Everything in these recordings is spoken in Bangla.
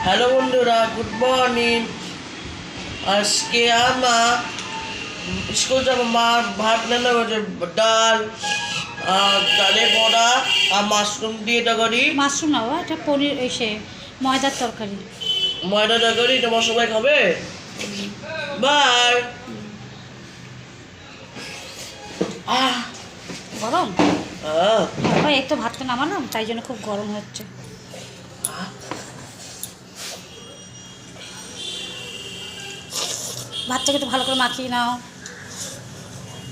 হ্যালো বন্ধুরা, গুড মর্নিং। আজকে আমার স্কুল যাবো। মা ভাত রান্না করেছে, ডাল আর ডালের বড়া আর মাশরুম দিয়ে তরকারি। মাশরুম না বাবা, এটা পনির, এসে ময়দার তরকারি। ময়দা তরকারি। তোমার সবাই খাবে? বাই। গরম হ্যাঁ, বাবা, এই তো ভাতটা নামালাম, তাই জন্য খুব গরম হচ্ছে। ভাতটাকে একটু ভালো করে মাখিয়ে নাও,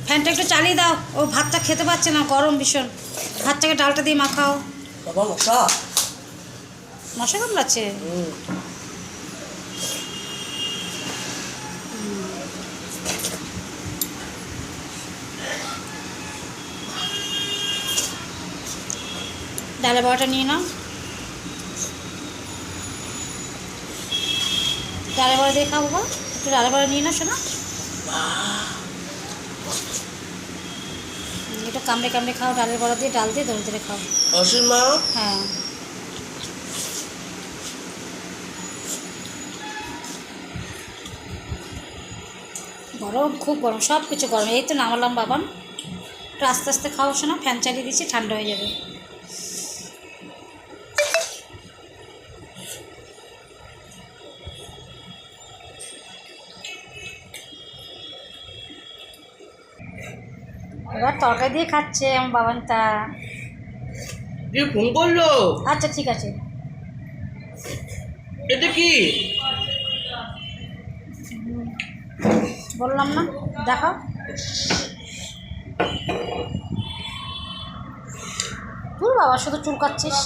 ফ্যানটা একটু চালিয়ে দাও। ও ভাতটা খেতে পারছে না, গরম ভীষণ। ভাতটাকে ডালটা দিয়ে মাখাও। বাবা মশা। মশা কামড়াচ্ছে? ডালের বড়াটা নিয়ে নাও, ডালের বড়া দিয়ে খাবো। একটু ডালের বড়া নিয়ে নাও শোনা, একটু কামড়ে কামড়ে খাও। ডালের বড়া দিয়ে, ডাল দিয়ে ধরে ধরে খাও। অসীমা। হ্যাঁ, গরম, খুব গরম, সব কিছু গরম। এই তো নামালাম বাবান, একটু আস্তে আস্তে খাও শোনা, ফ্যান চালিয়ে দিচ্ছি, ঠান্ডা হয়ে যাবে। এবার তরকারি দিয়ে খাচ্ছে আমার বাবানটা। কি ফোন করলো? আচ্ছা ঠিক আছে। এটা কি? বললাম না, দেখো। তুই বাবা শুধু চুলকাচ্ছিস।